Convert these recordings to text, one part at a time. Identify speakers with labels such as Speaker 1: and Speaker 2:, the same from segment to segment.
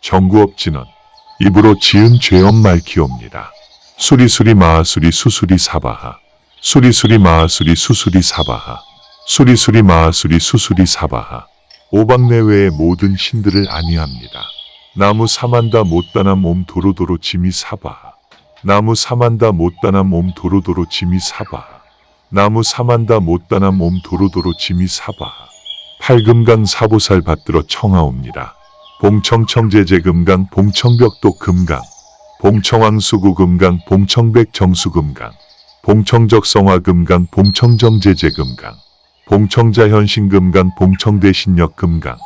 Speaker 1: 정구업진언. 입으로 지은 죄업 말기옵니다. 수리수리 마하수리 수수리 사바하. 수리수리 마하수리 수수리 사바하. 수리수리 마하수리 수수리 사바하. 오박내외의 모든 신들을 아니합니다. 나무 사만다 못다남 옴 도로도로 지미 사바하. 나무 사만다 못다남 옴 도로도로 지미 사바하. 나무 사만다 못다남 옴 도로도로 지미 사바하. 팔금강 사보살 받들어 청하옵니다. 봉청청제제금강 봉청벽도 금강 봉청왕수구 금강 봉청백 정수금강 봉청적성화 금강 봉청정제제 금강 봉청자현신 금강 봉청대신역 금강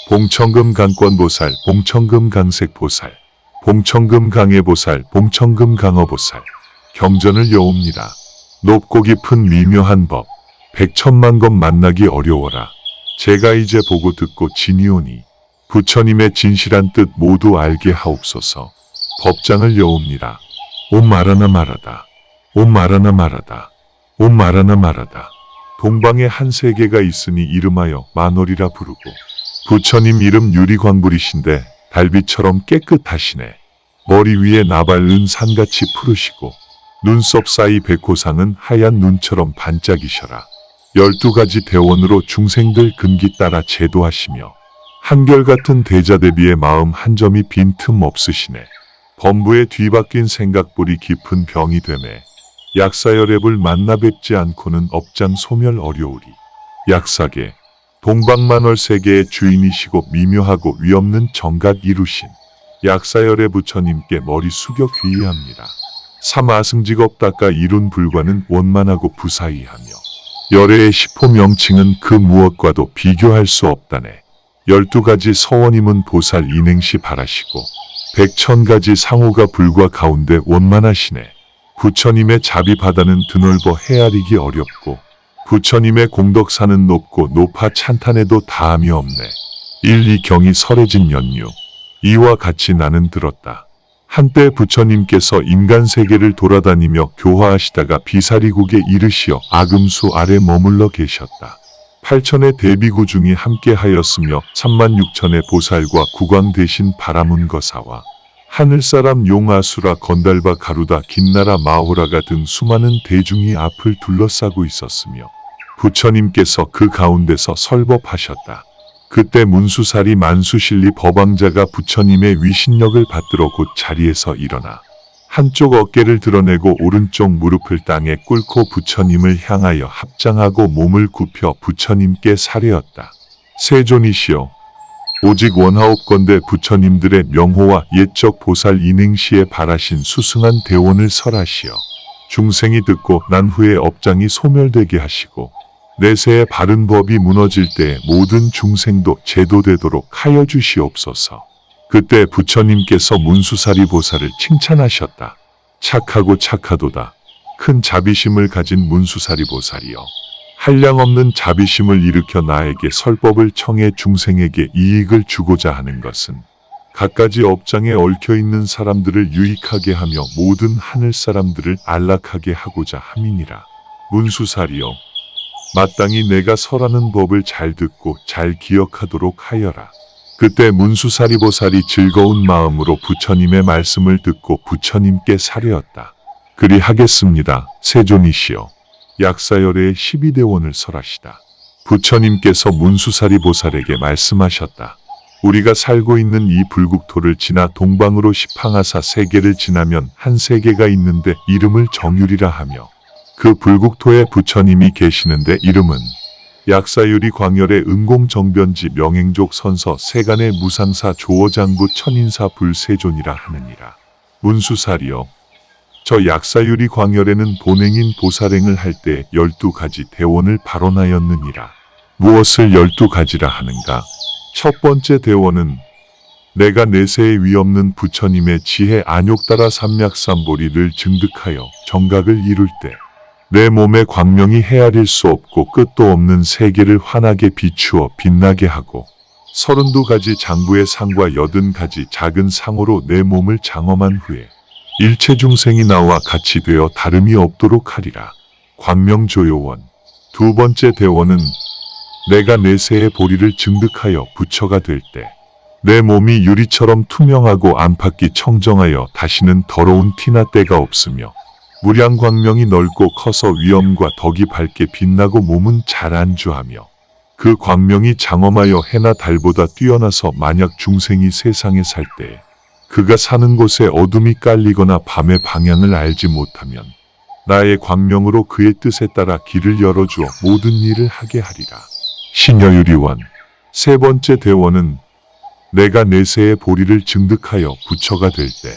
Speaker 1: 봉청금 강권보살 봉청금 강색보살 봉청금 강해보살 봉청금 강어보살 경전을 여옵니다. 높고 깊은 미묘한 법 백천만 것 만나기 어려워라. 제가 이제 보고 듣고 지니오니 부처님의 진실한 뜻 모두 알게 하옵소서. 법장을 여옵니다. 옴 마라나 마라다. 옴 마라나 마라다. 옴 마라나 마라다. 동방에 한 세계가 있으니 이름하여 만월이라 부르고 부처님 이름 유리광불이신데 달빛처럼 깨끗하시네. 머리 위에 나발은 산같이 푸르시고 눈썹 사이 백호상은 하얀 눈처럼 반짝이셔라. 12가지 대원으로 중생들 근기 따라 제도하시며 한결같은 대자대비의 마음 한 점이 빈틈 없으시네. 범부에 뒤바뀐 생각불이 깊은 병이 되매 약사열애불 만나 뵙지 않고는 업장 소멸 어려우리. 약사계 동방만월 세계의 주인이시고 미묘하고 위없는 정각 이루신 약사열애 부처님께 머리 숙여 귀의합니다. 삼아승직업 닦아 이룬 불과는 원만하고 부사이하며 열애의 시포 명칭은 그 무엇과도 비교할 수 없다네. 12가지 서원임은 보살 인행시 바라시고 100,000가지 상호가 불과 가운데 원만하시네. 부처님의 자비 바다는 드넓어 헤아리기 어렵고 부처님의 공덕산은 높고 높아 찬탄해도 다함이 없네. 1, 2 경이 설해진 연유. 이와 같이 나는 들었다. 한때 부처님께서 인간 세계를 돌아다니며 교화하시다가 비사리국에 이르시어 아금수 아래 머물러 계셨다. 8천의 대비구 중이 함께 하였으며 36,000의 보살과 국왕 대신 바라문거사와 하늘사람 용아수라 건달바 가루다 긴나라 마호라가 등 수많은 대중이 앞을 둘러싸고 있었으며 부처님께서 그 가운데서 설법하셨다. 그때 문수사리 만수실리 법왕자가 부처님의 위신력을 받들어 곧 자리에서 일어나 한쪽 어깨를 드러내고 오른쪽 무릎을 땅에 꿇고 부처님을 향하여 합장하고 몸을 굽혀 부처님께 사례었다. 세존이시여, 오직 원하옵건대 부처님들의 명호와 옛적 보살 인행시에 바라신 수승한 대원을 설하시어 중생이 듣고 난 후에 업장이 소멸되게 하시고 내세의 바른 법이 무너질 때 모든 중생도 제도되도록 하여 주시옵소서. 그때 부처님께서 문수사리 보살을 칭찬하셨다. 착하고 착하도다. 큰 자비심을 가진 문수사리 보살이여. 한량없는 자비심을 일으켜 나에게 설법을 청해 중생에게 이익을 주고자 하는 것은 갖가지 업장에 얽혀있는 사람들을 유익하게 하며 모든 하늘 사람들을 안락하게 하고자 함이니라. 문수사리여, 마땅히 내가 설하는 법을 잘 듣고 잘 기억하도록 하여라. 그때 문수사리 보살이 즐거운 마음으로 부처님의 말씀을 듣고 부처님께 사례었다. 그리 하겠습니다. 세존이시여. 약사열애의 12대원을 설하시다. 부처님께서 문수사리 보살에게 말씀하셨다. 우리가 살고 있는 이 불국토를 지나 동방으로 시팡하사 세계를 지나면 한 세계가 있는데 이름을 정율이라 하며 그 불국토에 부처님이 계시는데 이름은 약사유리 광열의 은공정변지 명행족 선서 세간의 무상사 조어장부 천인사 불세존이라 하느니라. 문수사리여, 저 약사유리 광열에는 본행인 보살행을 할 때 12가지 대원을 발언하였느니라. 무엇을 12가지라 하는가? 첫 번째 대원은 내가 내세에 위없는 부처님의 지혜 안욕따라 삼맥삼보리를 증득하여 정각을 이룰 때 내 몸의 광명이 헤아릴 수 없고 끝도 없는 세계를 환하게 비추어 빛나게 하고 32가지 장부의 상과 80가지 작은 상호로 내 몸을 장엄한 후에 일체 중생이 나와 같이 되어 다름이 없도록 하리라. 광명조요원. 두 번째 대원은 내가 내세의 보리를 증득하여 부처가 될 때 내 몸이 유리처럼 투명하고 안팎이 청정하여 다시는 더러운 티나 때가 없으며 무량 광명이 넓고 커서 위엄과 덕이 밝게 빛나고 몸은 잘 안주하며 그 광명이 장엄하여 해나 달보다 뛰어나서 만약 중생이 세상에 살 때에 그가 사는 곳에 어둠이 깔리거나 밤의 방향을 알지 못하면 나의 광명으로 그의 뜻에 따라 길을 열어주어 모든 일을 하게 하리라. 신여유리원. 세 번째 대원은 내가 내세의 보리를 증득하여 부처가 될 때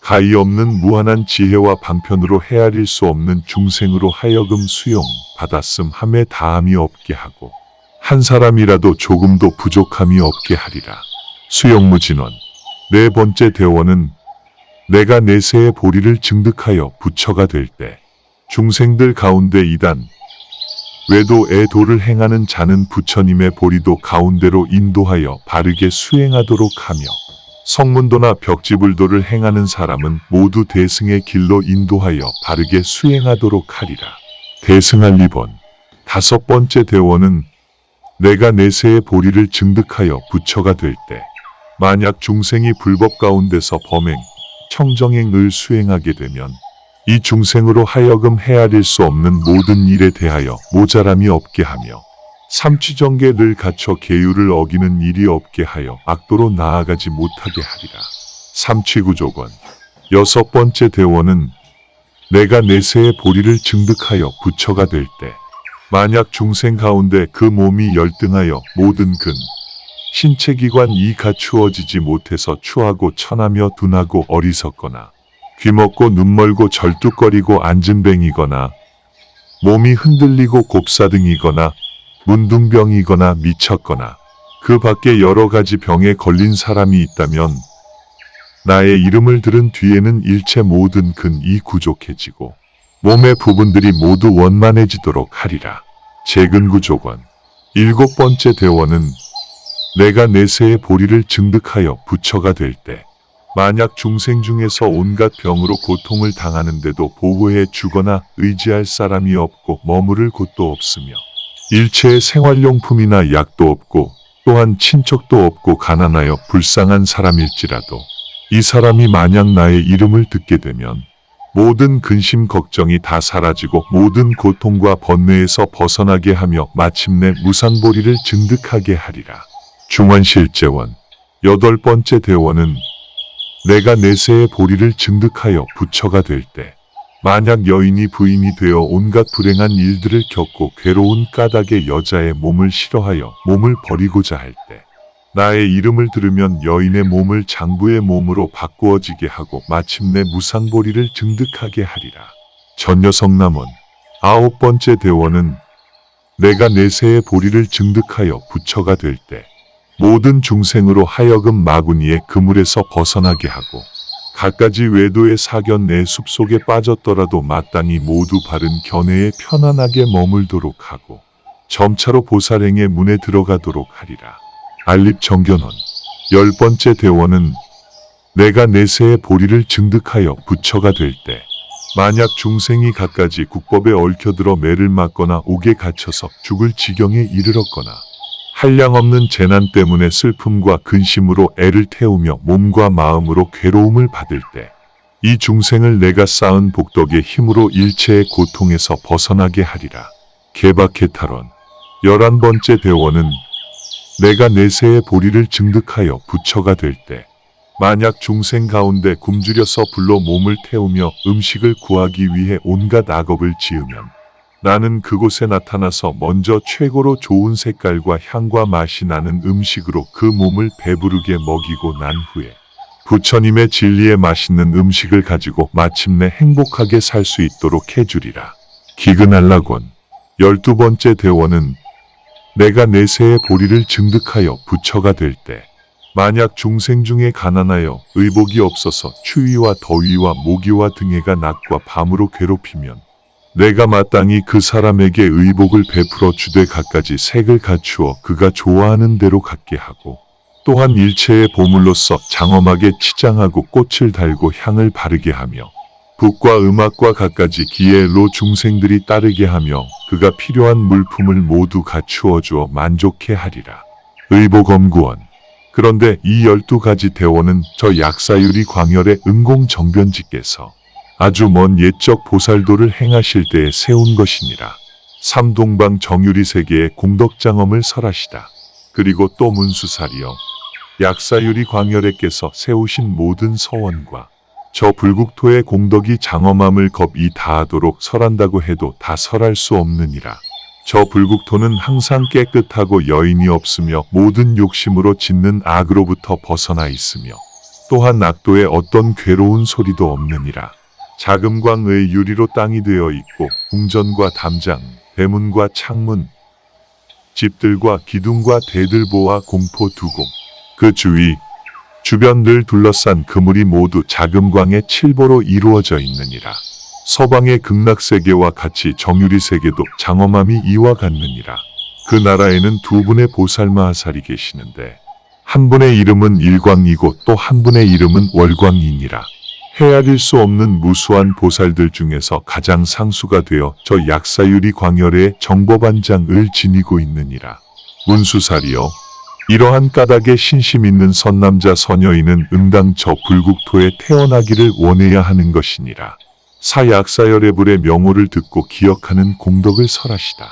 Speaker 1: 가히 없는 무한한 지혜와 방편으로 헤아릴 수 없는 중생으로 하여금 수용, 받았음 함에 다함이 없게 하고 한 사람이라도 조금도 부족함이 없게 하리라. 수용무진원. 네 번째 대원은 내가 내세의 보리를 증득하여 부처가 될 때 중생들 가운데 이단 외도의 도를 행하는 자는 부처님의 보리도 가운데로 인도하여 바르게 수행하도록 하며 성문도나 벽지불도를 행하는 사람은 모두 대승의 길로 인도하여 바르게 수행하도록 하리라. 대승할 리본. 다섯 번째 대원은 내가 내세의 보리를 증득하여 부처가 될 때 만약 중생이 불법 가운데서 범행, 청정행을 수행하게 되면 이 중생으로 하여금 헤아릴 수 없는 모든 일에 대하여 모자람이 없게 하며 삼취정계를 갖춰 계율을 어기는 일이 없게 하여 악도로 나아가지 못하게 하리라. 삼취구조건. 여섯 번째 대원은 내가 내세의 보리를 증득하여 부처가 될 때 만약 중생 가운데 그 몸이 열등하여 모든 근, 신체기관 이 갖추어지지 못해서 추하고 천하며 둔하고 어리석거나 귀먹고 눈멀고 절뚝거리고 앉은뱅이거나 몸이 흔들리고 곱사등이거나 문둥병이거나 미쳤거나 그 밖에 여러 가지 병에 걸린 사람이 있다면 나의 이름을 들은 뒤에는 일체 모든 근이 구족해지고 몸의 부분들이 모두 원만해지도록 하리라. 재근구조건. 일곱 번째 대원은 내가 내세의 보리를 증득하여 부처가 될 때 만약 중생 중에서 온갖 병으로 고통을 당하는데도 보호해 주거나 의지할 사람이 없고 머무를 곳도 없으며 일체의 생활용품이나 약도 없고 또한 친척도 없고 가난하여 불쌍한 사람일지라도 이 사람이 만약 나의 이름을 듣게 되면 모든 근심 걱정이 다 사라지고 모든 고통과 번뇌에서 벗어나게 하며 마침내 무상보리를 증득하게 하리라. 중원실제원. 여덟 번째 대원은 내가 내세의 보리를 증득하여 부처가 될 때 만약 여인이 부인이 되어 온갖 불행한 일들을 겪고 괴로운 까닭의 여자의 몸을 싫어하여 몸을 버리고자 할 때 나의 이름을 들으면 여인의 몸을 장부의 몸으로 바꾸어지게 하고 마침내 무상보리를 증득하게 하리라. 전여성남원. 아홉 번째 대원은 내가 내세의 보리를 증득하여 부처가 될 때 모든 중생으로 하여금 마구니의 그물에서 벗어나게 하고 갖가지 외도의 사견 내 숲속에 빠졌더라도 마땅히 모두 바른 견해에 편안하게 머물도록 하고 점차로 보살행의 문에 들어가도록 하리라. 알립정견원. 열 번째 대원은 내가 내세의 보리를 증득하여 부처가 될 때 만약 중생이 갖가지 국법에 얽혀들어 매를 맞거나 옥에 갇혀서 죽을 지경에 이르렀거나 한량없는 재난 때문에 슬픔과 근심으로 애를 태우며 몸과 마음으로 괴로움을 받을 때 이 중생을 내가 쌓은 복덕의 힘으로 일체의 고통에서 벗어나게 하리라. 개박해탈원. 11번째 대원은 내가 내세의 보리를 증득하여 부처가 될 때 만약 중생 가운데 굶주려서 불로 몸을 태우며 음식을 구하기 위해 온갖 악업을 지으면 나는 그곳에 나타나서 먼저 최고로 좋은 색깔과 향과 맛이 나는 음식으로 그 몸을 배부르게 먹이고 난 후에 부처님의 진리에 맛있는 음식을 가지고 마침내 행복하게 살 수 있도록 해주리라. 기근한락원. 12번째 대원은 내가 내세의 보리를 증득하여 부처가 될 때 만약 중생 중에 가난하여 의복이 없어서 추위와 더위와 모기와 등해가 낮과 밤으로 괴롭히면 내가 마땅히 그 사람에게 의복을 베풀어 주되 갖가지 색을 갖추어 그가 좋아하는 대로 갖게 하고 또한 일체의 보물로서 장엄하게 치장하고 꽃을 달고 향을 바르게 하며 북과 음악과 갖가지 기회로 중생들이 따르게 하며 그가 필요한 물품을 모두 갖추어 주어 만족해 하리라. 의복엄구원. 그런데 이 12가지 대원은 저 약사유리 광열의 은공정변지께서 아주 먼 옛적 보살도를 행하실 때에 세운 것이니라. 삼동방 정유리 세계의 공덕장엄을 설하시다. 그리고 또 문수살이여 약사유리 광열에께서 세우신 모든 서원과 저 불국토의 공덕이 장엄함을 겁이 다하도록 설한다고 해도 다 설할 수 없느니라. 저 불국토는 항상 깨끗하고 여인이 없으며 모든 욕심으로 짓는 악으로부터 벗어나 있으며 또한 악도에 어떤 괴로운 소리도 없느니라. 자금광의 유리로 땅이 되어 있고 궁전과 담장, 대문과 창문, 집들과 기둥과 대들보와 공포 두공, 그 주위, 주변을 둘러싼 그물이 모두 자금광의 칠보로 이루어져 있느니라. 서방의 극락세계와 같이 정유리세계도 장엄함이 이와 같느니라. 그 나라에는 두 분의 보살마하살이 계시는데 한 분의 이름은 일광이고 또 한 분의 이름은 월광이니라. 헤아릴 수 없는 무수한 보살들 중에서 가장 상수가 되어 저 약사유리 광열의 정법안장을 지니고 있느니라. 문수살이여 이러한 까닭에 신심 있는 선남자 선여인은 응당 저 불국토에 태어나기를 원해야 하는 것이니라. 사약사열의 불의 명호를 듣고 기억하는 공덕을 설하시다.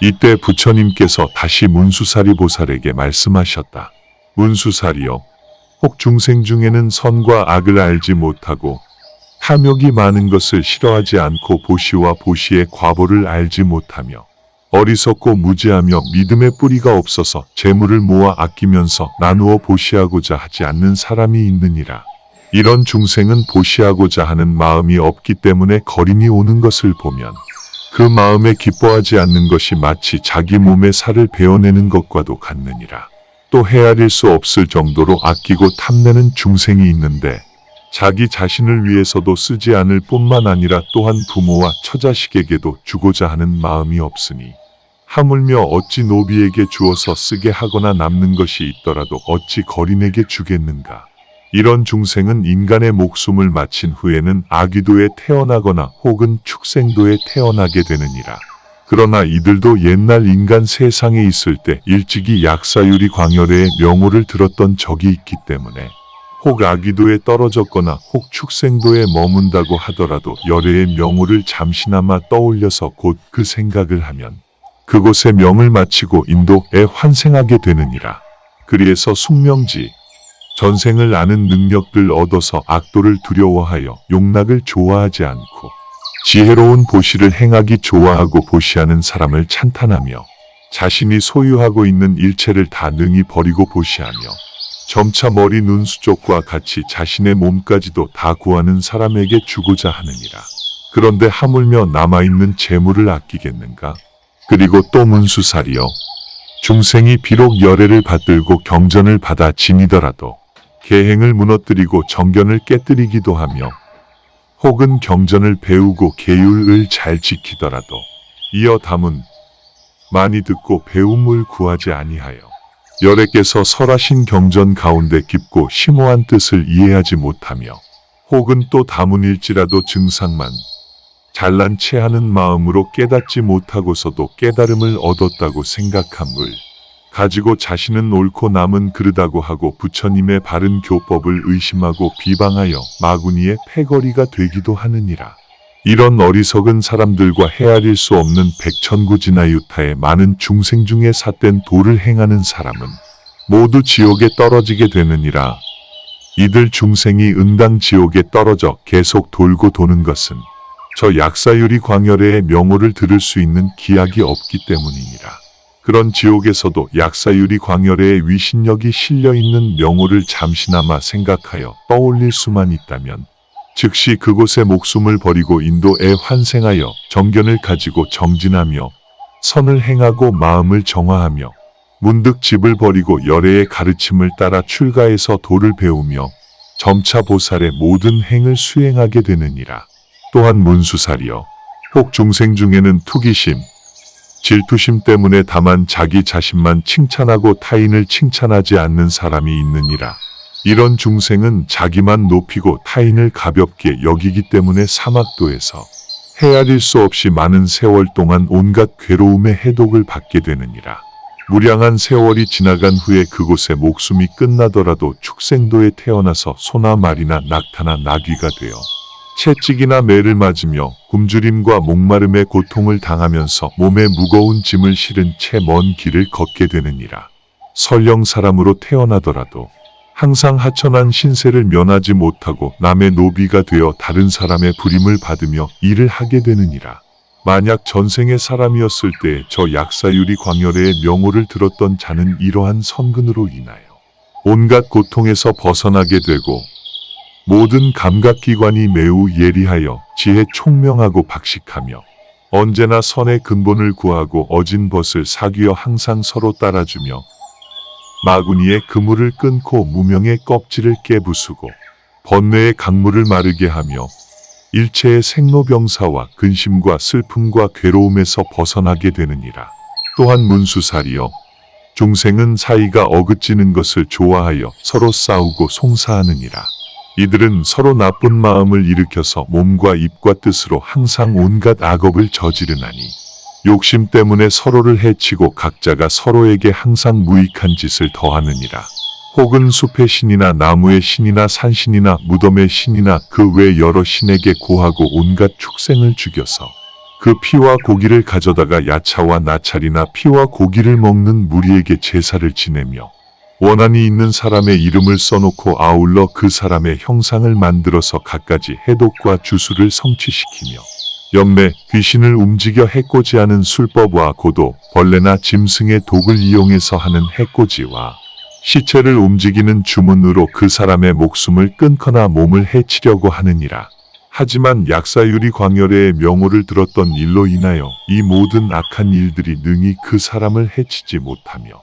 Speaker 1: 이때 부처님께서 다시 문수사리 보살에게 말씀하셨다. 문수사리여 혹 중생 중에는 선과 악을 알지 못하고 탐욕이 많은 것을 싫어하지 않고 보시와 보시의 과보를 알지 못하며 어리석고 무지하며 믿음의 뿌리가 없어서 재물을 모아 아끼면서 나누어 보시하고자 하지 않는 사람이 있느니라. 이런 중생은 보시하고자 하는 마음이 없기 때문에 거린이 오는 것을 보면 그 마음에 기뻐하지 않는 것이 마치 자기 몸의 살을 베어내는 것과도 같느니라. 또 헤아릴 수 없을 정도로 아끼고 탐내는 중생이 있는데 자기 자신을 위해서도 쓰지 않을 뿐만 아니라 또한 부모와 처자식에게도 주고자 하는 마음이 없으니 하물며 어찌 노비에게 주어서 쓰게 하거나 남는 것이 있더라도 어찌 거린에게 주겠는가. 이런 중생은 인간의 목숨을 마친 후에는 아귀도에 태어나거나 혹은 축생도에 태어나게 되느니라. 그러나 이들도 옛날 인간 세상에 있을 때 일찍이 약사유리 광열의 명호를 들었던 적이 있기 때문에 혹 아귀도에 떨어졌거나 혹 축생도에 머문다고 하더라도 열애의 명호를 잠시나마 떠올려서 곧 그 생각을 하면 그곳에 명을 마치고 인도에 환생하게 되느니라. 그리해서 숙명지, 전생을 아는 능력을 얻어서 악도를 두려워하여 용락을 좋아하지 않고 지혜로운 보시를 행하기 좋아하고 보시하는 사람을 찬탄하며 자신이 소유하고 있는 일체를 다 능히 버리고 보시하며 점차 머리 눈수 쪽과 같이 자신의 몸까지도 다 구하는 사람에게 주고자 하느니라. 그런데 하물며 남아있는 재물을 아끼겠는가? 그리고 또 문수살이여 중생이 비록 열애를 받들고 경전을 받아 지니더라도 계행을 무너뜨리고 정견을 깨뜨리기도 하며 혹은 경전을 배우고 계율을 잘 지키더라도 이어 담은 많이 듣고 배움을 구하지 아니하여 열애께서 설하신 경전 가운데 깊고 심오한 뜻을 이해하지 못하며 혹은 또 다문일지라도 증상만 잘난 체하는 마음으로 깨닫지 못하고서도 깨달음을 얻었다고 생각함을 가지고 자신은 옳고 남은 그르다고 하고 부처님의 바른 교법을 의심하고 비방하여 마구니의 패거리가 되기도 하느니라. 이런 어리석은 사람들과 헤아릴 수 없는 백천고지나유타의 많은 중생 중에 삿된 도를 행하는 사람은 모두 지옥에 떨어지게 되느니라. 이들 중생이 응당 지옥에 떨어져 계속 돌고 도는 것은 저 약사유리 광열의 명호를 들을 수 있는 기약이 없기 때문이니라. 그런 지옥에서도 약사유리 광열의 위신력이 실려있는 명호를 잠시나마 생각하여 떠올릴 수만 있다면 즉시 그곳에 목숨을 버리고 인도에 환생하여 정견을 가지고 정진하며 선을 행하고 마음을 정화하며 문득 집을 버리고 열애의 가르침을 따라 출가해서 도를 배우며 점차 보살의 모든 행을 수행하게 되느니라. 또한 문수살이여 혹 중생 중에는 투기심, 질투심 때문에 다만 자기 자신만 칭찬하고 타인을 칭찬하지 않는 사람이 있느니라. 이런 중생은 자기만 높이고 타인을 가볍게 여기기 때문에 사막도에서 헤아릴 수 없이 많은 세월 동안 온갖 괴로움의 해독을 받게 되느니라. 무량한 세월이 지나간 후에 그곳에 목숨이 끝나더라도 축생도에 태어나서 소나 말이나 낙타나 나귀가 되어 채찍이나 매를 맞으며 굶주림과 목마름의 고통을 당하면서 몸에 무거운 짐을 실은 채 먼 길을 걷게 되느니라. 설령 사람으로 태어나더라도 항상 하천한 신세를 면하지 못하고 남의 노비가 되어 다른 사람의 부림을 받으며 일을 하게 되느니라. 만약 전생의 사람이었을 때 저 약사유리 광열의 명호를 들었던 자는 이러한 선근으로 인하여 온갖 고통에서 벗어나게 되고 모든 감각기관이 매우 예리하여 지혜 총명하고 박식하며 언제나 선의 근본을 구하고 어진 벗을 사귀어 항상 서로 따라주며 마구니의 그물을 끊고 무명의 껍질을 깨부수고 번뇌의 강물을 마르게 하며 일체의 생로병사와 근심과 슬픔과 괴로움에서 벗어나게 되느니라. 또한 문수살이여 중생은 사이가 어긋지는 것을 좋아하여 서로 싸우고 송사하느니라. 이들은 서로 나쁜 마음을 일으켜서 몸과 입과 뜻으로 항상 온갖 악업을 저지르나니 욕심 때문에 서로를 해치고 각자가 서로에게 항상 무익한 짓을 더하느니라. 혹은 숲의 신이나 나무의 신이나 산신이나 무덤의 신이나 그 외 여러 신에게 고하고 온갖 축생을 죽여서 그 피와 고기를 가져다가 야차와 나찰이나 피와 고기를 먹는 무리에게 제사를 지내며 원한이 있는 사람의 이름을 써놓고 아울러 그 사람의 형상을 만들어서 갖가지 해독과 주술을 성취시키며 염내, 귀신을 움직여 해코지하는 술법과 고도, 벌레나 짐승의 독을 이용해서 하는 해코지와 시체를 움직이는 주문으로 그 사람의 목숨을 끊거나 몸을 해치려고 하느니라. 하지만 약사유리 광열의 명호를 들었던 일로 인하여 이 모든 악한 일들이 능히 그 사람을 해치지 못하며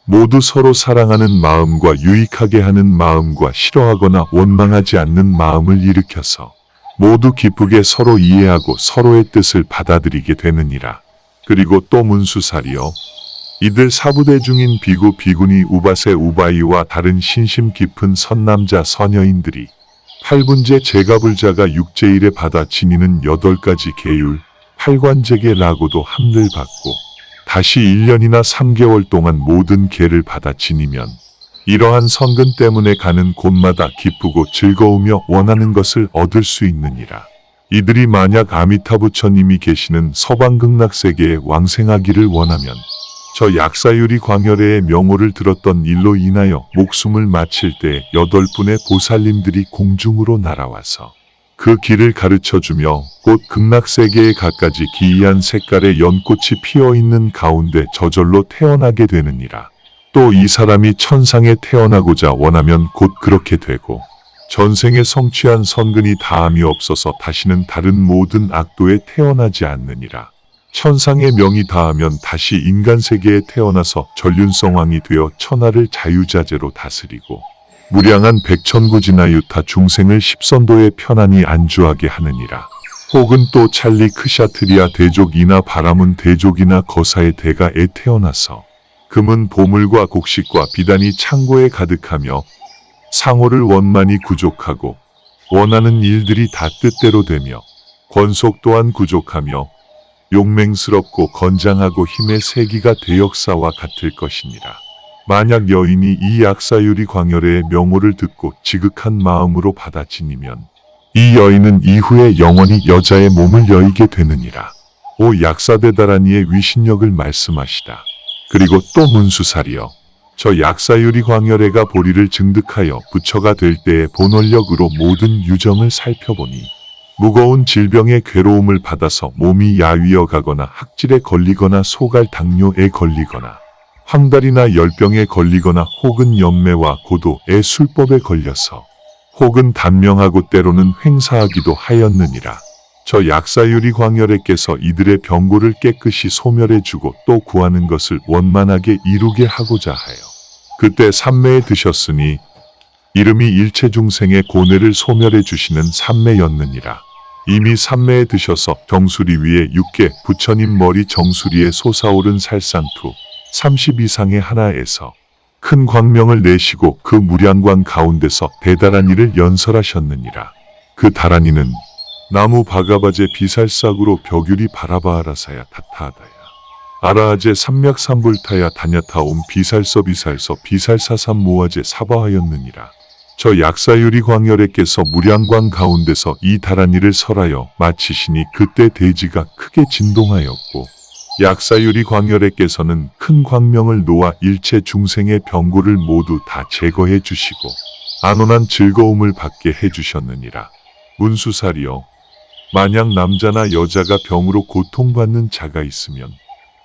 Speaker 1: 모두 서로 사랑하는 마음과 유익하게 하는 마음과 싫어하거나 원망하지 않는 마음을 일으켜서 모두 기쁘게 서로 이해하고 서로의 뜻을 받아들이게 되느니라. 그리고 또 문수살이여 이들 사부대 중인 비구 비구니 우바세 우바이와 다른 신심 깊은 선남자 선여인들이 8분제 제가불자가 육제일에 받아 지니는 8가지 계율 8관제계라고도 함을 받고 다시 1년이나 3개월 동안 모든 계를 받아 지니면 이러한 선근 때문에 가는 곳마다 기쁘고 즐거우며 원하는 것을 얻을 수 있느니라. 이들이 만약 아미타부처님이 계시는 서방극락세계에 왕생하기를 원하면 저 약사유리 광열의 명호를 들었던 일로 인하여 목숨을 마칠 때 8분의 보살님들이 공중으로 날아와서 그 길을 가르쳐주며 곧 극락세계에 갖가지 기이한 색깔의 연꽃이 피어있는 가운데 저절로 태어나게 되느니라. 또 이 사람이 천상에 태어나고자 원하면 곧 그렇게 되고 전생에 성취한 선근이 다함이 없어서 다시는 다른 모든 악도에 태어나지 않느니라. 천상의 명이 다하면 다시 인간세계에 태어나서 전륜성왕이 되어 천하를 자유자재로 다스리고 무량한 백천구지나 유타 중생을 십선도에 편안히 안주하게 하느니라. 혹은 또 찰리 크샤트리아 대족이나 바라문 대족이나 거사의 대가에 태어나서 금은 보물과 곡식과 비단이 창고에 가득하며 상호를 원만히 구족하고 원하는 일들이 다 뜻대로 되며 권속 또한 구족하며 용맹스럽고 건장하고 힘의 세기가 대역사와 같을 것이니라. 만약 여인이 이 약사유리 광열의 명호를 듣고 지극한 마음으로 받아 지니면 이 여인은 이후에 영원히 여자의 몸을 여이게 되느니라. 오 약사대다라니의 위신력을 말씀하시다. 그리고 또 문수살이여 저 약사유리 광열애가 보리를 증득하여 부처가 될 때의 본원력으로 모든 유정을 살펴보니 무거운 질병의 괴로움을 받아서 몸이 야위어 가거나 학질에 걸리거나 소갈 당뇨에 걸리거나 황달이나 열병에 걸리거나 혹은 연매와 고도의 술법에 걸려서 혹은 단명하고 때로는 횡사하기도 하였느니라. 저 약사유리 광열애께서 이들의 병고를 깨끗이 소멸해주고 또 구하는 것을 원만하게 이루게 하고자 하여 그때 삼매에 드셨으니 이름이 일체 중생의 고뇌를 소멸해 주시는 삼매였느니라. 이미 삼매에 드셔서 정수리 위에 6개 부처님 머리 정수리에 솟아오른 살상투 30 이상의 하나에서 큰 광명을 내시고 그 무량광 가운데서 대다란 이를 연설하셨느니라. 그 다란이는 나무 바가바제 비살싹으로 벽유리 바라바하라사야 타타하다야. 아라아제 삼맥삼불타야 다냐타옴 비살서 비살사삼 모아제 사바하였느니라. 저 약사유리 광열애께서 무량광 가운데서 이 다란이를 설하여 마치시니 그때 대지가 크게 진동하였고 약사유리 광열애께서는 큰 광명을 놓아 일체 중생의 병고를 모두 다 제거해 주시고 안온한 즐거움을 받게 해주셨느니라. 문수살이여, 만약 남자나 여자가 병으로 고통받는 자가 있으면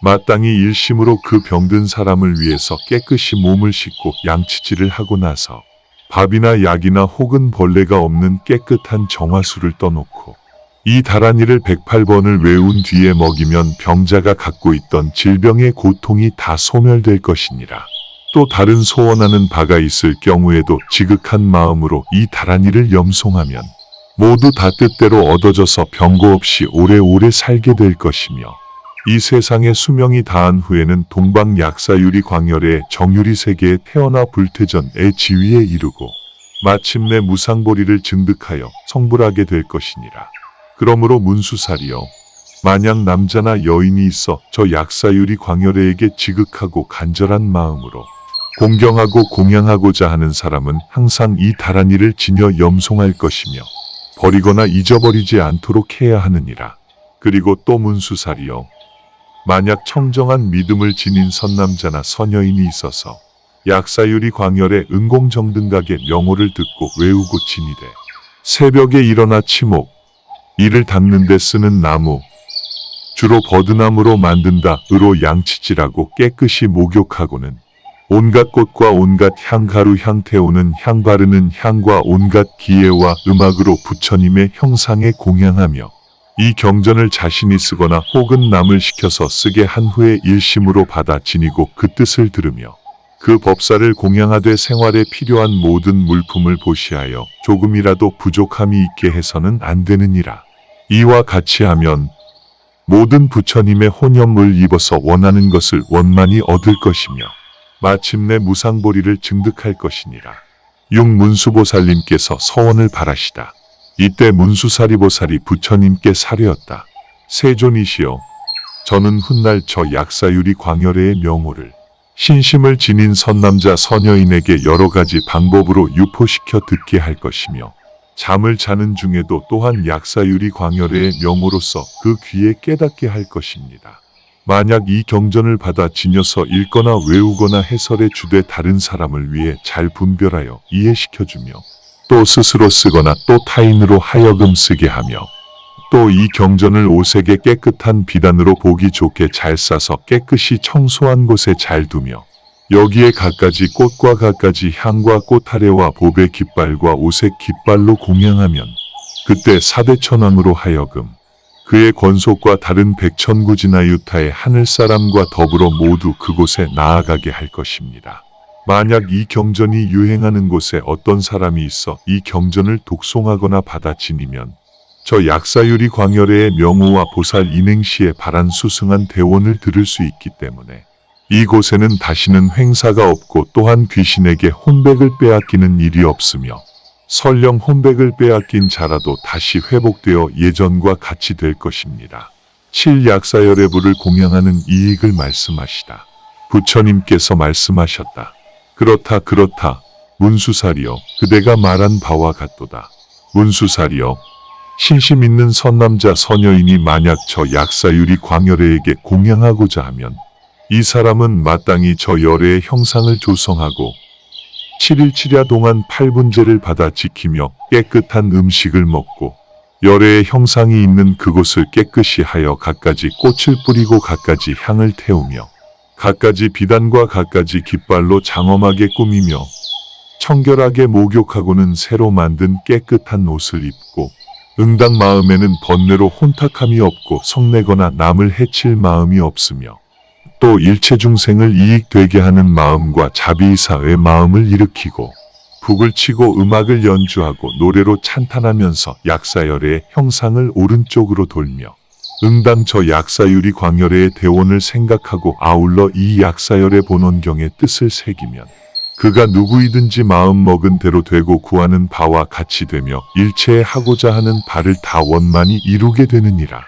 Speaker 1: 마땅히 일심으로 그 병든 사람을 위해서 깨끗이 몸을 씻고 양치질을 하고 나서 밥이나 약이나 혹은 벌레가 없는 깨끗한 정화수를 떠놓고 이 다란이를 108번을 외운 뒤에 먹이면 병자가 갖고 있던 질병의 고통이 다 소멸될 것이니라. 또 다른 소원하는 바가 있을 경우에도 지극한 마음으로 이 다란이를 염송하면 모두 다 뜻대로 얻어져서 병고 없이 오래오래 살게 될 것이며 이 세상의 수명이 다한 후에는 동방 약사유리 광열의 정유리 세계에 태어나 불태전의 지위에 이르고 마침내 무상보리를 증득하여 성불하게 될 것이니라. 그러므로 문수살이여, 만약 남자나 여인이 있어 저 약사유리 광열애에게 지극하고 간절한 마음으로 공경하고 공양하고자 하는 사람은 항상 이 다란이를 지녀 염송할 것이며 버리거나 잊어버리지 않도록 해야 하느니라. 그리고 또 문수살이여, 만약 청정한 믿음을 지닌 선남자나 선여인이 있어서 약사유리 광열의 은공정등각의 명호를 듣고 외우고 지니되 새벽에 일어나 치목, 이를 닦는 데 쓰는 나무, 주로 버드나무로 만든다 으로 양치질하고 깨끗이 목욕하고는 온갖 꽃과 온갖 향가루 향 태우는 향 바르는 향과 온갖 기예와 음악으로 부처님의 형상에 공양하며 이 경전을 자신이 쓰거나 혹은 남을 시켜서 쓰게 한 후에 일심으로 받아 지니고 그 뜻을 들으며 그 법사를 공양하되 생활에 필요한 모든 물품을 보시하여 조금이라도 부족함이 있게 해서는 안 되느니라. 이와 같이 하면 모든 부처님의 혼연물 입어서 원하는 것을 원만히 얻을 것이며 마침내 무상보리를 증득할 것이니라. 육문수보살님께서 서원을 바라시다. 이때 문수사리보살이 부처님께 사려었다. 세존이시여, 저는 훗날 저 약사유리 광열애의 명호를 신심을 지닌 선남자 선여인에게 여러 가지 방법으로 유포시켜 듣게 할 것이며 잠을 자는 중에도 또한 약사유리 광열애의 명호로서 그 귀에 깨닫게 할 것입니다. 만약 이 경전을 받아 지녀서 읽거나 외우거나 해설해 주되 다른 사람을 위해 잘 분별하여 이해시켜주며 또 스스로 쓰거나 또 타인으로 하여금 쓰게 하며 또 이 경전을 오색의 깨끗한 비단으로 보기 좋게 잘 싸서 깨끗이 청소한 곳에 잘 두며 여기에 갖가지 꽃과 갖가지 향과 꽃아래와 보배 깃발과 오색 깃발로 공양하면 그때 사대천왕으로 하여금 그의 권속과 다른 백천구지나 유타의 하늘사람과 더불어 모두 그곳에 나아가게 할 것입니다. 만약 이 경전이 유행하는 곳에 어떤 사람이 있어 이 경전을 독송하거나 받아 지니면 저 약사유리 광열애의 명호와 보살 인행시에 바란 수승한 대원을 들을 수 있기 때문에 이곳에는 다시는 횡사가 없고 또한 귀신에게 혼백을 빼앗기는 일이 없으며 설령 혼백을 빼앗긴 자라도 다시 회복되어 예전과 같이 될 것입니다. 7약사열애부를 공양하는 이익을 말씀하시다. 부처님께서 말씀하셨다. 그렇다 문수살이여, 그대가 말한 바와 같도다. 문수살이여, 신심 있는 선남자 선여인이 만약 저 약사유리 광열애에게 공양하고자 하면 이 사람은 마땅히 저 열애의 형상을 조성하고 7일 7야 동안 8분제를 받아 지키며 깨끗한 음식을 먹고 열애의 형상이 있는 그곳을 깨끗이 하여 갖가지 꽃을 뿌리고 갖가지 향을 태우며 갖가지 비단과 갖가지 깃발로 장엄하게 꾸미며 청결하게 목욕하고는 새로 만든 깨끗한 옷을 입고 응당 마음에는 번뇌로 혼탁함이 없고 성내거나 남을 해칠 마음이 없으며 또 일체 중생을 이익되게 하는 마음과 자비이사의 마음을 일으키고 북을 치고 음악을 연주하고 노래로 찬탄하면서 약사열애의 형상을 오른쪽으로 돌며 응당 저 약사유리 광열애의 대원을 생각하고 아울러 이 약사열애 본원경의 뜻을 새기면 그가 누구이든지 마음 먹은 대로 되고 구하는 바와 같이 되며 일체에 하고자 하는 바를 다 원만히 이루게 되느니라.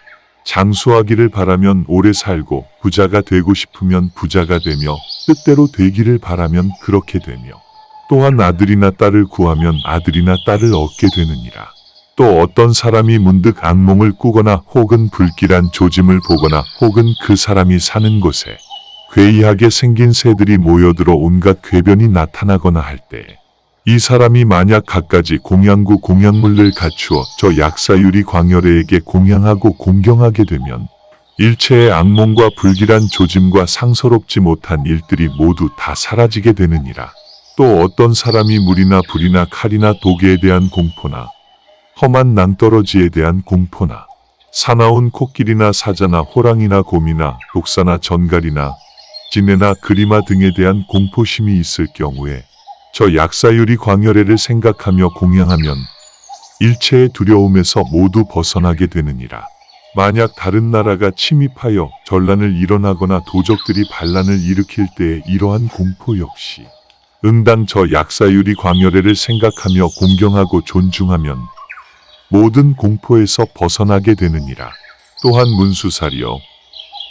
Speaker 1: 장수하기를 바라면 오래 살고 부자가 되고 싶으면 부자가 되며 뜻대로 되기를 바라면 그렇게 되며 또한 아들이나 딸을 구하면 아들이나 딸을 얻게 되느니라. 또 어떤 사람이 문득 악몽을 꾸거나 혹은 불길한 조짐을 보거나 혹은 그 사람이 사는 곳에 괴이하게 생긴 새들이 모여들어 온갖 궤변이 나타나거나 할 때 이 사람이 만약 갖가지 공양구 공양물을 갖추어 저 약사유리 광열애에게 공양하고 공경하게 되면 일체의 악몽과 불길한 조짐과 상서롭지 못한 일들이 모두 다 사라지게 되느니라. 또 어떤 사람이 물이나 불이나 칼이나 독에 대한 공포나 험한 낭떠러지에 대한 공포나 사나운 코끼리나 사자나 호랑이나 곰이나 독사나 전갈이나 지네나 그리마 등에 대한 공포심이 있을 경우에 저 약사유리 광열애를 생각하며 공양하면 일체의 두려움에서 모두 벗어나게 되느니라. 만약 다른 나라가 침입하여 전란을 일어나거나 도적들이 반란을 일으킬 때에 이러한 공포 역시 응당 저 약사유리 광열애를 생각하며 공경하고 존중하면 모든 공포에서 벗어나게 되느니라. 또한 문수살이여,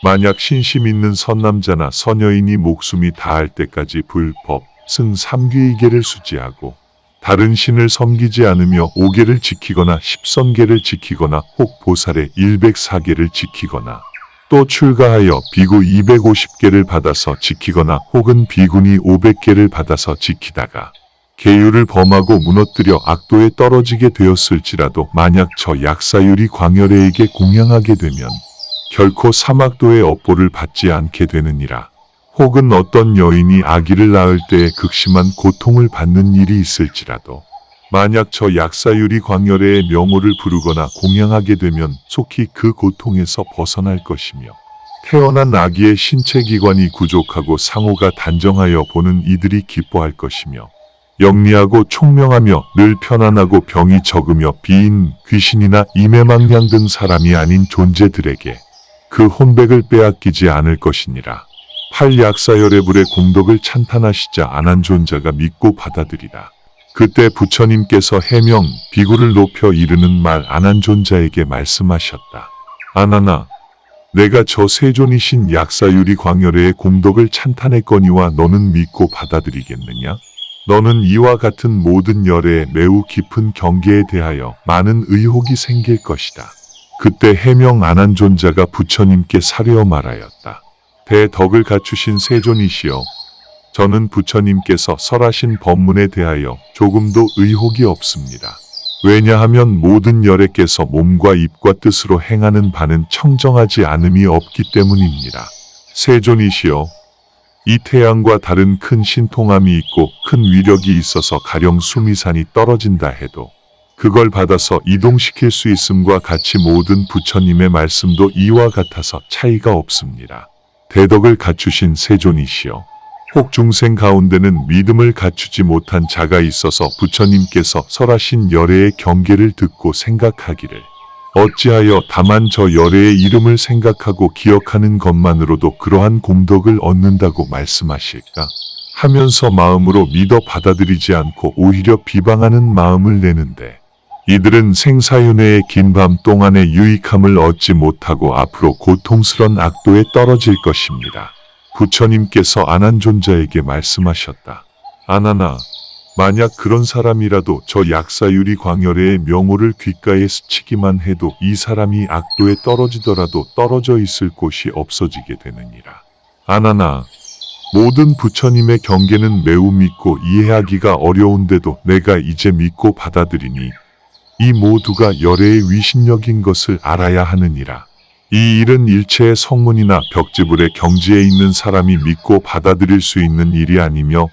Speaker 1: 만약 신심 있는 선남자나 선여인이 목숨이 다할 때까지 불법 승 3귀의계를 수지하고 다른 신을 섬기지 않으며 5계를 지키거나 10선계를 지키거나 혹 보살의 104계를 지키거나 또 출가하여 비구 250계를 받아서 지키거나 혹은 비구니 500계를 받아서 지키다가 계율을 범하고 무너뜨려 악도에 떨어지게 되었을지라도 만약 저 약사유리 광열애에게 공양하게 되면 결코 사막도의 업보를 받지 않게 되느니라. 혹은 어떤 여인이 아기를 낳을 때에 극심한 고통을 받는 일이 있을지라도 만약 저 약사유리 광열애의 명호를 부르거나 공양하게 되면 속히 그 고통에서 벗어날 것이며 태어난 아기의 신체 기관이 부족하고 상호가 단정하여 보는 이들이 기뻐할 것이며 영리하고 총명하며 늘 편안하고 병이 적으며 비인, 귀신이나 이매망냥 등 사람이 아닌 존재들에게 그 혼백을 빼앗기지 않을 것이니라. 팔약사열애불의 공덕을 찬탄하시자 안한존자가 믿고 받아들이라. 그때 부처님께서 해명, 비구를 높여 이르는 말 안한존자에게 말씀하셨다. 안한아, 내가 저 세존이신 약사유리 광열애의 공덕을 찬탄했거니와 너는 믿고 받아들이겠느냐? 너는 이와 같은 모든 열애의 매우 깊은 경계에 대하여 많은 의혹이 생길 것이다. 그때 해명 안한존자가 부처님께 사려 말하였다. 대덕을 갖추신 세존이시여, 저는 부처님께서 설하신 법문에 대하여 조금도 의혹이 없습니다. 왜냐하면 모든 열애께서 몸과 입과 뜻으로 행하는 바는 청정하지 않음이 없기 때문입니다. 세존이시여, 이 태양과 다른 큰 신통함이 있고 큰 위력이 있어서 가령 수미산이 떨어진다 해도 그걸 받아서 이동시킬 수 있음과 같이 모든 부처님의 말씀도 이와 같아서 차이가 없습니다. 대덕을 갖추신 세존이시여, 혹 중생 가운데는 믿음을 갖추지 못한 자가 있어서 부처님께서 설하신 열애의 경계를 듣고 생각하기를 어찌하여 다만 저 열애의 이름을 생각하고 기억하는 것만으로도 그러한 공덕을 얻는다고 말씀하실까? 하면서 마음으로 믿어 받아들이지 않고 오히려 비방하는 마음을 내는데 이들은 생사윤회의 긴 밤 동안의 유익함을 얻지 못하고 앞으로 고통스런 악도에 떨어질 것입니다. 부처님께서 안한존자에게 말씀하셨다. 안한아, 만약 그런 사람이라도 저 약사유리 광열애의 명호를 귓가에 스치기만 해도 이 사람이 악도에 떨어지더라도 떨어져 있을 곳이 없어지게 되느니라. 안한아, 모든 부처님의 경계는 매우 믿고 이해하기가 어려운데도 내가 이제 믿고 받아들이니 이 모두가 열애의 위신력인 것을 알아야 하느니라. 이 일은 일체의 성문이나 벽지불의 경지에 있는 사람이 믿고 받아들일 수 있는 일이 아니며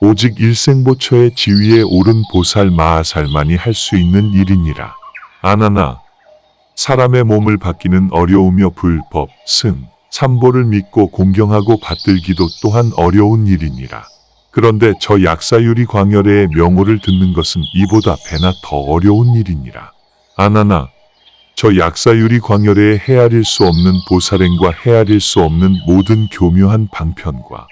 Speaker 1: 오직 일생보처의 지위에 오른 보살 마하살만이 할 수 있는 일이니라. 안한아, 사람의 몸을 받기는 어려우며 불법, 승, 삼보를 믿고 공경하고 받들기도 또한 어려운 일이니라. 그런데 저 약사유리 광열애의 명호를 듣는 것은 이보다 배나 더 어려운 일이니라. 안한아, 저 약사유리 광열애의 헤아릴 수 없는 보살행과 헤아릴 수 없는 모든 교묘한 방편과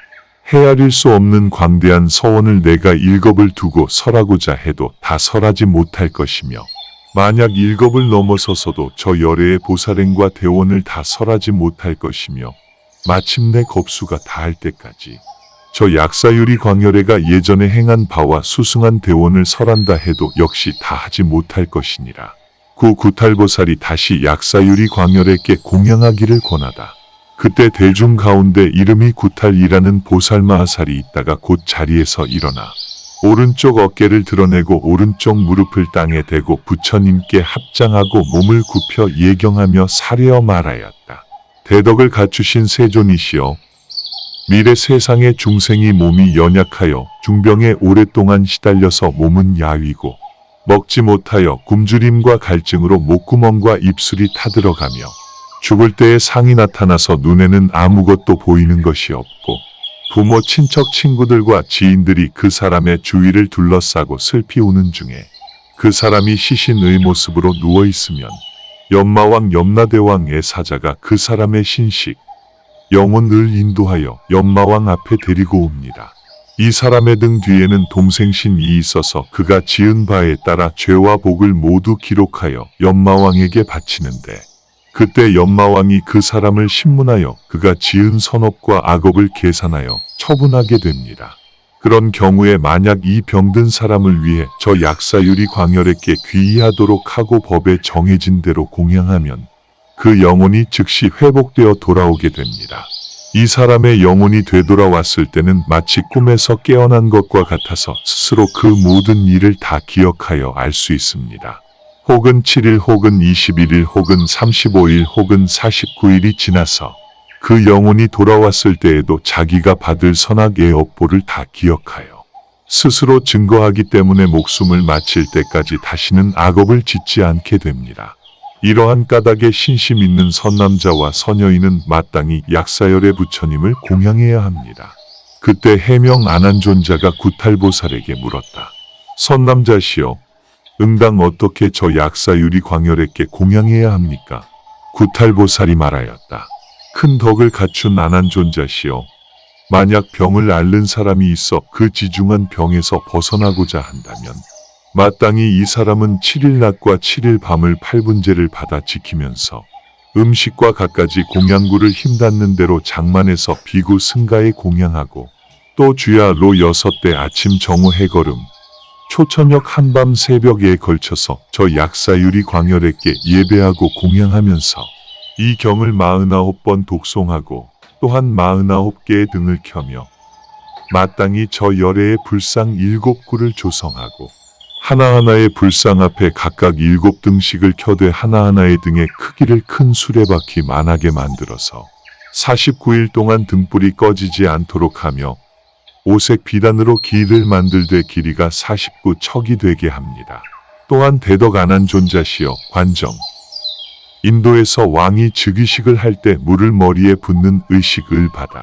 Speaker 1: 헤아릴 수 없는 광대한 서원을 내가 일겁을 두고 설하고자 해도 다 설하지 못할 것이며 만약 7을 넘어서서도 저 열애의 보살행과 대원을 다 설하지 못할 것이며 마침내 겁수가 다할 때까지 저 약사유리 광열애가 예전에 행한 바와 수승한 대원을 설한다 해도 역시 다 하지 못할 것이니라. 구 구탈보살이 다시 약사유리 광열애께 공양하기를 권하다. 그때 대중 가운데 이름이 구탈이라는 보살마하살이 있다가 곧 자리에서 일어나 오른쪽 어깨를 드러내고 오른쪽 무릎을 땅에 대고 부처님께 합장하고 몸을 굽혀 예경하며 사려 말하였다. 대덕을 갖추신 세존이시여, 미래 세상의 중생이 몸이 연약하여 중병에 오랫동안 시달려서 몸은 야위고 먹지 못하여 굶주림과 갈증으로 목구멍과 입술이 타들어가며 죽을 때에 상이 나타나서 눈에는 아무것도 보이는 것이 없고 부모, 친척, 친구들과 지인들이 그 사람의 주위를 둘러싸고 슬피 우는 중에 그 사람이 시신의 모습으로 누워있으면 염마왕 염라대왕의 사자가 그 사람의 신식, 영혼을 인도하여 염마왕 앞에 데리고 옵니다. 이 사람의 등 뒤에는 동생신이 있어서 그가 지은 바에 따라 죄와 복을 모두 기록하여 염마왕에게 바치는데 그때 염마왕이 그 사람을 신문하여 그가 지은 선업과 악업을 계산하여 처분하게 됩니다. 그런 경우에 만약 이 병든 사람을 위해 저 약사유리 광열에게 귀의하도록 하고 법에 정해진 대로 공양하면 그 영혼이 즉시 회복되어 돌아오게 됩니다. 이 사람의 영혼이 되돌아왔을 때는 마치 꿈에서 깨어난 것과 같아서 스스로 그 모든 일을 다 기억하여 알 수 있습니다. 혹은 7일 혹은 21일 혹은 35일 혹은 49일이 지나서 그 영혼이 돌아왔을 때에도 자기가 받을 선악의 업보를 다 기억하여 스스로 증거하기 때문에 목숨을 마칠 때까지 다시는 악업을 짓지 않게 됩니다. 이러한 까닭에 신심 있는 선남자와 선여인은 마땅히 약사열의 부처님을 공양해야 합니다. 그때 해명 안한존자가 구탈보살에게 물었다. 선남자시여, 응당 어떻게 저 약사유리 광열에게 공양해야 합니까? 구탈보살이 말하였다. 큰 덕을 갖춘 안한존자시여, 만약 병을 앓는 사람이 있어 그 지중한 병에서 벗어나고자 한다면 마땅히 이 사람은 7일 낮과 7일 밤을 8분제를 받아 지키면서 음식과 갖가지 공양구를 힘닿는 대로 장만해서 비구 승가에 공양하고 또 주야로 6대 아침 정오 해걸음 초저녁 한밤 새벽에 걸쳐서 저 약사유리 광열에게 예배하고 공양하면서 이 경을 49번 독송하고 또한 49개의 등을 켜며 마땅히 저 열애의 불상 7구를 조성하고 하나하나의 불상 앞에 각각 7등씩을 켜되 하나하나의 등의 크기를 큰 수레바퀴 만하게 만들어서 49일 동안 등불이 꺼지지 않도록 하며 오색 비단으로 길을 만들되 길이가 49척이 되게 합니다. 또한 대덕 안한존자시여, 관정 인도에서 왕이 즉위식을 할 때 물을 머리에 붓는 의식을 받아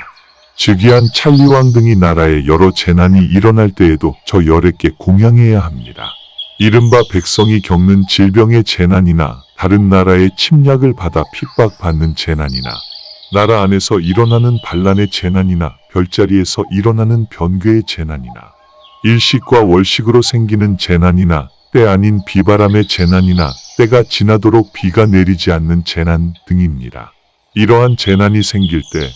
Speaker 1: 즉위한 찰리왕 등이 나라에 여러 재난이 일어날 때에도 저 열애께 공양해야 합니다. 이른바 백성이 겪는 질병의 재난이나 다른 나라의 침략을 받아 핍박받는 재난이나 나라 안에서 일어나는 반란의 재난이나 별자리에서 일어나는 변괴의 재난이나 일식과 월식으로 생기는 재난이나 때 아닌 비바람의 재난이나 때가 지나도록 비가 내리지 않는 재난 등입니다. 이러한 재난이 생길 때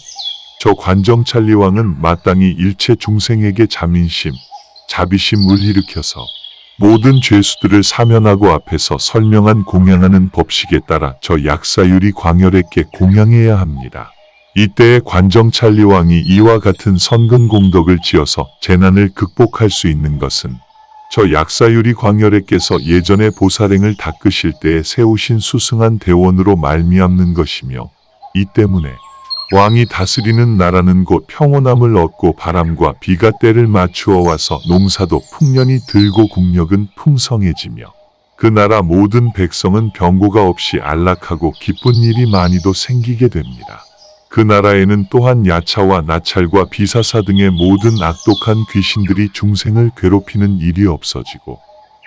Speaker 1: 저 관정찰리왕은 마땅히 일체 중생에게 자민심, 자비심을 일으켜서 모든 죄수들을 사면하고 앞에서 설명한 공양하는 법식에 따라 저 약사유리 광열에게 공양해야 합니다. 이때에 관정찰리왕이 이와 같은 선근 공덕을 지어서 재난을 극복할 수 있는 것은 저 약사유리 광열에께서 예전에 보살행을 닦으실 때에 세우신 수승한 대원으로 말미암는 것이며 이 때문에 왕이 다스리는 나라는 곧 평온함을 얻고 바람과 비가 때를 맞추어 와서 농사도 풍년이 들고 국력은 풍성해지며 그 나라 모든 백성은 병고가 없이 안락하고 기쁜 일이 많이도 생기게 됩니다. 그 나라에는 또한 야차와 나찰과 비사사 등의 모든 악독한 귀신들이 중생을 괴롭히는 일이 없어지고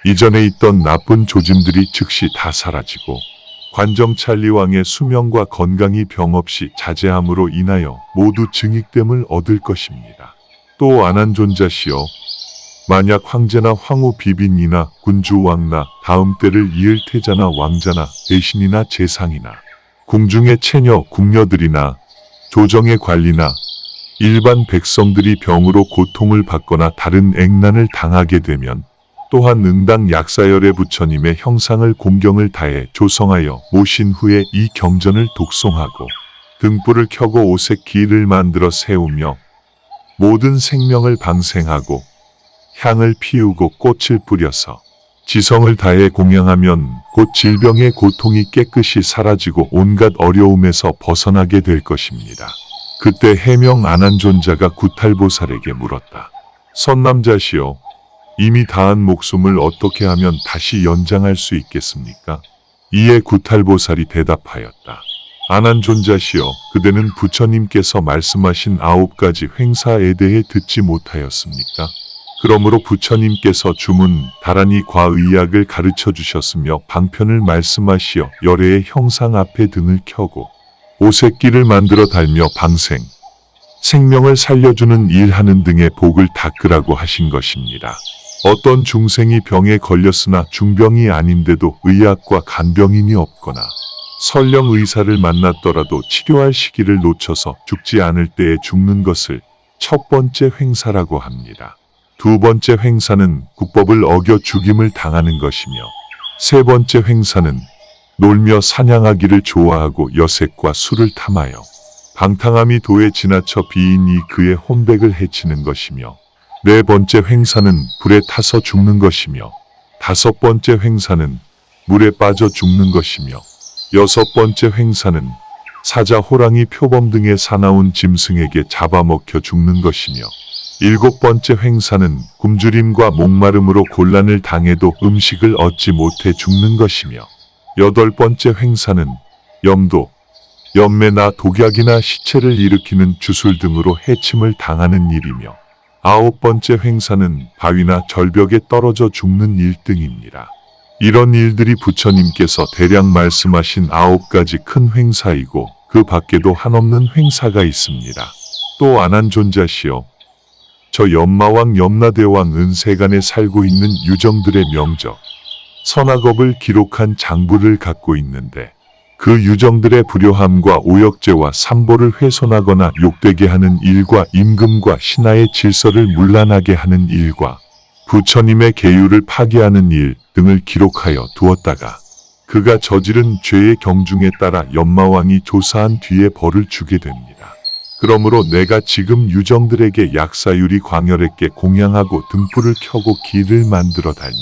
Speaker 1: 이전에 있던 나쁜 조짐들이 즉시 다 사라지고 관정찰리왕의 수명과 건강이 병 없이 자제함으로 인하여 모두 증익됨을 얻을 것입니다. 또 안한존자시여, 만약 황제나 황후 비빈이나 군주왕나 다음 때를 이을 태자나 왕자나 대신이나 재상이나 궁중의 채녀 궁녀들이나 조정의 관리나 일반 백성들이 병으로 고통을 받거나 다른 액난을 당하게 되면 또한 응당 약사열의 부처님의 형상을 공경을 다해 조성하여 모신 후에 이 경전을 독송하고 등불을 켜고 오색 기를 만들어 세우며 모든 생명을 방생하고 향을 피우고 꽃을 뿌려서 지성을 다해 공양하면 곧 질병의 고통이 깨끗이 사라지고 온갖 어려움에서 벗어나게 될 것입니다. 그때 해명 아난존자가 구탈보살에게 물었다. 선남자시여, 이미 다한 목숨을 어떻게 하면 다시 연장할 수 있겠습니까? 이에 구탈보살이 대답하였다. 아난존자시여, 그대는 부처님께서 말씀하신 9가지 횡사에 대해 듣지 못하였습니까? 그러므로 부처님께서 주문 다란이 과의약을 가르쳐 주셨으며 방편을 말씀하시어 열애의 형상 앞에 등을 켜고 오색기를 만들어 달며 방생, 생명을 살려주는 일하는 등의 복을 닦으라고 하신 것입니다. 어떤 중생이 병에 걸렸으나 중병이 아닌데도 의학과 간병인이 없거나 설령 의사를 만났더라도 치료할 시기를 놓쳐서 죽지 않을 때에 죽는 것을 첫 번째 횡사라고 합니다. 두 번째 횡사는 국법을 어겨 죽임을 당하는 것이며 세 번째 횡사는 놀며 사냥하기를 좋아하고 여색과 술을 탐하여 방탕함이 도에 지나쳐 비인이 그의 혼백을 해치는 것이며 네 번째 횡사는 불에 타서 죽는 것이며 다섯 번째 횡사는 물에 빠져 죽는 것이며 여섯 번째 횡사는 사자, 호랑이, 표범 등의 사나운 짐승에게 잡아먹혀 죽는 것이며 일곱 번째 횡사는 굶주림과 목마름으로 곤란을 당해도 음식을 얻지 못해 죽는 것이며 여덟 번째 횡사는 염도, 연매나 독약이나 시체를 일으키는 주술 등으로 해침을 당하는 일이며 아홉 번째 횡사는 바위나 절벽에 떨어져 죽는 일 등입니다. 이런 일들이 부처님께서 대략 말씀하신 9가지 큰 횡사이고 그 밖에도 한없는 횡사가 있습니다. 또 아난존자시여, 저 염마왕 염라대왕은 세간에 살고 있는 유정들의 명적, 선악업을 기록한 장부를 갖고 있는데 그 유정들의 불효함과 오역죄와 삼보를 훼손하거나 욕되게 하는 일과 임금과 신하의 질서를 문란하게 하는 일과 부처님의 계율을 파괴하는 일 등을 기록하여 두었다가 그가 저지른 죄의 경중에 따라 염마왕이 조사한 뒤에 벌을 주게 됩니다. 그러므로 내가 지금 유정들에게 약사유리 광열에게 공양하고 등불을 켜고 길을 만들어 달며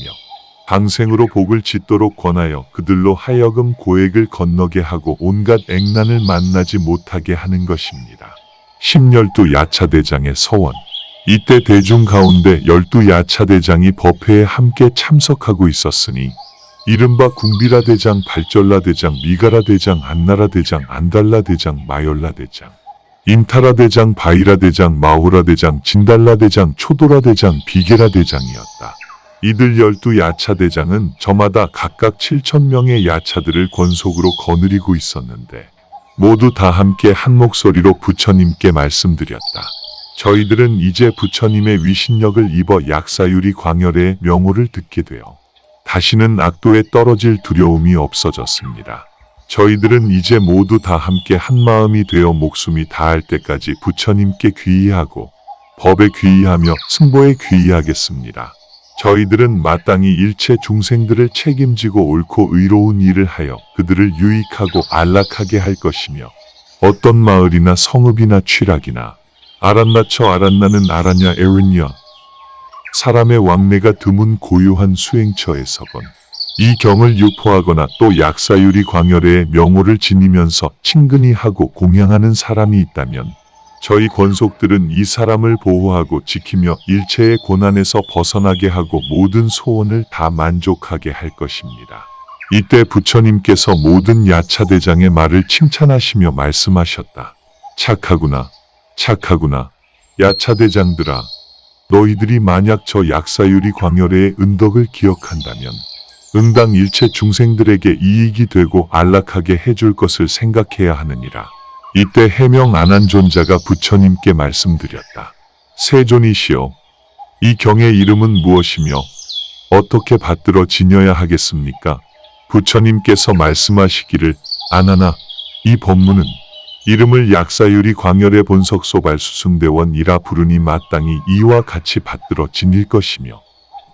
Speaker 1: 방생으로 복을 짓도록 권하여 그들로 하여금 고액을 건너게 하고 온갖 액난을 만나지 못하게 하는 것입니다. 10열두 야차대장의 서원. 이때 대중 가운데 12야차대장이 법회에 함께 참석하고 있었으니 이른바 궁비라대장, 발전라대장, 미가라대장, 안나라대장, 안달라대장, 마열라대장, 인타라대장, 바이라대장, 마호라대장, 진달라대장, 초도라대장, 비계라대장이었다. 이들 12야차대장은 저마다 각각 7,000명의 야차들을 권속으로 거느리고 있었는데 모두 다 함께 한 목소리로 부처님께 말씀드렸다. 저희들은 이제 부처님의 위신력을 입어 약사유리 광열의 명호를 듣게 되어 다시는 악도에 떨어질 두려움이 없어졌습니다. 저희들은 이제 모두 다 함께 한마음이 되어 목숨이 다할 때까지 부처님께 귀의하고 법에 귀의하며 승보에 귀의하겠습니다. 저희들은 마땅히 일체 중생들을 책임지고 옳고 의로운 일을 하여 그들을 유익하고 안락하게 할 것이며 어떤 마을이나 성읍이나 취락이나 아란나처 아란나는 아라냐 에르냐 사람의 왕래가 드문 고요한 수행처에서건 이 경을 유포하거나 또 약사유리 광열의 명호를 지니면서 친근히 하고 공양하는 사람이 있다면 저희 권속들은 이 사람을 보호하고 지키며 일체의 고난에서 벗어나게 하고 모든 소원을 다 만족하게 할 것입니다. 이때 부처님께서 모든 야차대장의 말을 칭찬하시며 말씀하셨다. 착하구나, 착하구나. 야차대장들아, 너희들이 만약 저 약사유리 광열의 은덕을 기억한다면 응당 일체 중생들에게 이익이 되고 안락하게 해줄 것을 생각해야 하느니라. 이때 해명 아난존자가 부처님께 말씀드렸다. 세존이시여, 이 경의 이름은 무엇이며 어떻게 받들어 지녀야 하겠습니까? 부처님께서 말씀하시기를 아나나 이 법문은 이름을 약사유리 광열의 본석 소발 수승대원이라 부르니 마땅히 이와 같이 받들어 지닐 것이며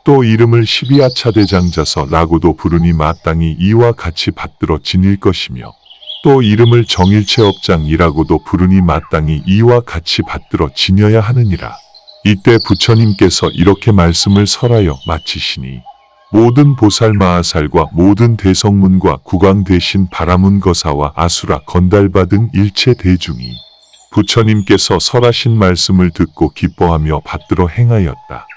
Speaker 1: 또 이름을 십이아차대장자서라고도 부르니 마땅히 이와 같이 받들어 지닐 것이며 또 이름을 정일체업장이라고도 부르니 마땅히 이와 같이 받들어 지녀야 하느니라. 이때 부처님께서 이렇게 말씀을 설하여 마치시니 모든 보살 마하살과 모든 대성문과 국왕 대신 바라문 거사와 아수라 건달바 등 일체 대중이 부처님께서 설하신 말씀을 듣고 기뻐하며 받들어 행하였다.